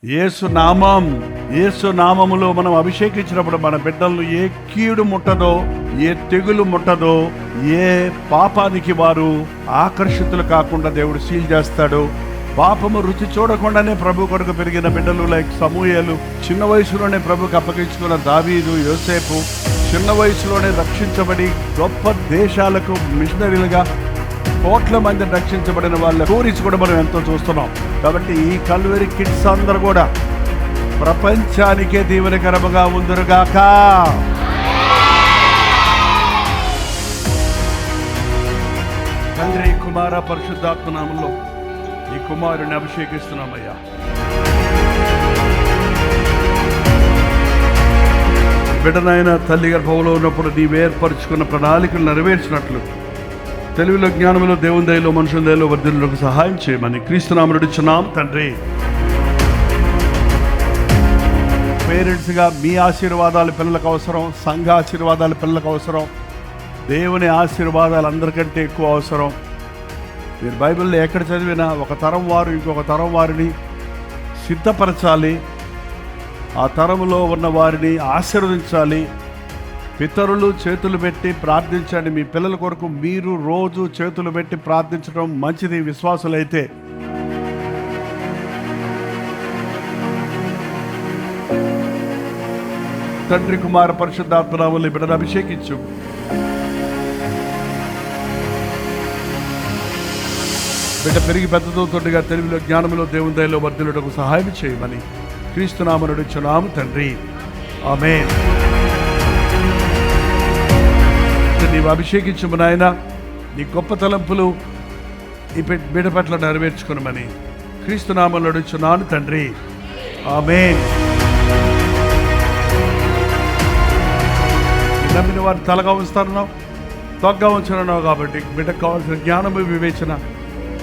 యేసు నామములో మనం అభిషేకించినప్పుడు మన బిడ్డలను ఏ కీడు ముట్టదో, ఏ తెగులు ముట్టదో, ఏ పాపానికి వారు ఆకర్షితులు కాకుండా దేవుడు సీల్ చేస్తాడు. పాపము రుచి చూడకుండానే ప్రభు కొరకు పెరిగిన బిడ్డలు లైక్ సమూయేలు, చిన్న వయసులోనే ప్రభుకి అప్పగించుకున్న దావీదు, యోసేపు చిన్న వయసులోనే రక్షించబడి గొప్ప దేశాలకు మిషనరీలుగా కోట్ల మంది రక్షించబడిన వాళ్ళ స్టోరీస్ కూడా మనం ఎంతో చూస్తున్నాం. కాబట్టి ఈ కల్వరి కిడ్స్ అందరూ కూడా ప్రపంచానికే దీవెనకరముగా ఉందురుగాక. తండ్రి, కుమార, పరిశుద్ధాత్మ నామములో ఈ కుమారుని అభిషేకిస్తున్నామయ్యా. బిడ్డనైనా తల్లి గర్భంలో ఉన్నప్పుడు నీవు ఏర్పరచుకున్న ప్రణాళికలు నెరవేర్చినట్లు తెలివిలో, జ్ఞానంలో, దేవుని దయలో, మనుషుల దయలో వర్ధిల్లుటకు సహాయం చేయమని క్రీస్తునామమున అడుగుచున్నాం తండ్రి. పేరెంట్స్గా మీ ఆశీర్వాదాలు పిల్లలకు అవసరం, సంఘ ఆశీర్వాదాలు పిల్లలకు అవసరం, దేవుని ఆశీర్వాదాలు అందరికంటే ఎక్కువ అవసరం. మీరు బైబిల్లో ఎక్కడ చదివినా ఒక తరం వారు ఇంకొక తరం వారిని సిద్ధపరచాలి, ఆ తరములో ఉన్న వారిని ఆశీర్వదించాలి. పితరులు చేతులు పెట్టి ప్రార్థించండి. మీ పిల్లల కొరకు మీరు రోజు చేతులు పెట్టి ప్రార్థించడం మంచిది విశ్వాసులైతే. తండ్రి, కుమార, పరిశుద్ధాత్మ నామములో బిడ్డను అభిషేకించు. బిడ్డ పెరిగి పెద్దదవుతుండగా తెలివిలో, జ్ఞానంలో, దేవుని దయలో వర్ధిల్లుటకు సహాయం చేయమని క్రీస్తునామమున అడుగుచున్నాము తండ్రి. ఆమేన్. నీవు అభిషేకించుము నాయన, నీ గొప్ప తలంపులు ఈ బిడ్డ పట్ల నెరవేర్చుకునమని క్రీస్తునామమున అడుగుచున్నాను తండ్రి. ఆమేన్. నమ్మిన వారిని తలగా ఉంచుతున్నావు, తొగ్గా ఉంచున్నావు కాబట్టి బిడ్డకు కావాల్సిన జ్ఞానము, వివేచన,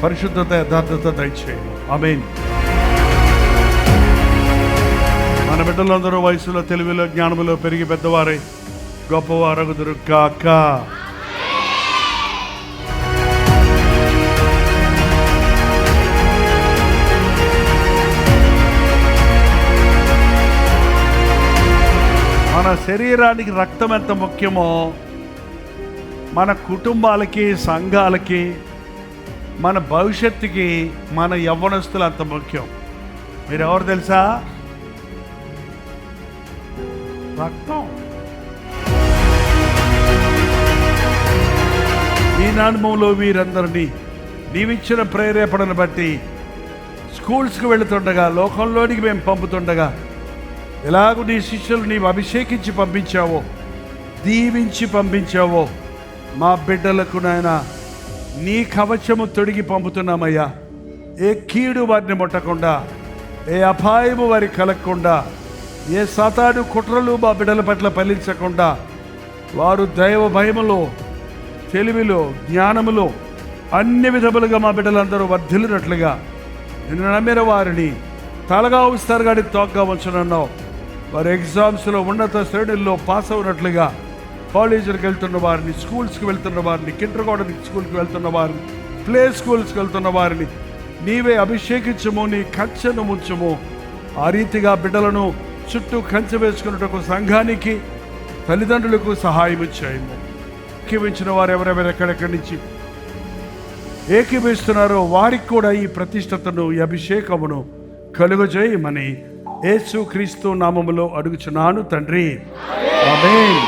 పరిశుద్ధత, యథార్థత దయచేయము. ఆమేన్. మన బిడ్డలందరూ వయసులో, తెలివిలో, జ్ఞానములో పెరిగి పెద్దవారై గొప్పవారగుదురు కాక. మన శరీరానికి రక్తం ఎంత ముఖ్యమో మన కుటుంబాలకి, సంఘాలకి, మన భవిష్యత్తుకి మన యవ్వనస్తులు అంత ముఖ్యం. మీరు ఎవరు తెలుసా? రక్తం. ఈ నామములో వీరందరినీ నీవిచ్చిన ప్రేరేపణను బట్టి స్కూల్స్కి వెళుతుండగా, లోకంలోనికి మేము పంపుతుండగా, ఎలాగూ నీ శిష్యులు నీవు అభిషేకించి పంపించావో, దీవించి పంపించావో, మా బిడ్డలకు నాయన నీ కవచము తొడిగి పంపుతున్నామయ్యా. ఏ కీడు వారిని ముట్టకుండా, ఏ అపాయము వారికి కలగకుండా, ఏ సాతాను కుట్రలు మా బిడ్డల పట్ల ఫలించకుండా, వారు దైవ భయములో, తెలివిలో, జ్ఞానములో అన్ని విధములుగా మా బిడ్డలందరూ వర్ధిల్లినట్లుగా నిన్ను నమ్మిన వారిని తలగా ఉంచుతారు కానీ తోగ్గా ఉంచనన్నావు. వారు ఎగ్జామ్స్లో ఉన్నత శ్రేణుల్లో పాస్ అవునట్లుగా కాలేజీలకు వెళ్తున్న వారిని, స్కూల్స్కి వెళ్తున్న వారిని, కిండర్ గార్డెన్ స్కూల్కి వెళ్తున్న వారిని, ప్లే స్కూల్స్కి వెళ్తున్న వారిని నీవే అభిషేకించము, నీ కంచెను ముంచము. ఆ రీతిగా బిడ్డలను చుట్టూ కంచె వేసుకున్నటకు సంఘానికి, తల్లిదండ్రులకు సహాయం చేయము. ఏకీవించిన వారు ఎవరెవరు ఎక్కడెక్కడి నుంచి ఏకీవిస్తున్నారో వారికి కూడా ఈ ప్రతిష్టతను, ఈ అభిషేకమును కలుగజేయమని యేసు క్రీస్తు నామములో అడుగుచున్నాను తండ్రి. ఆమేన్.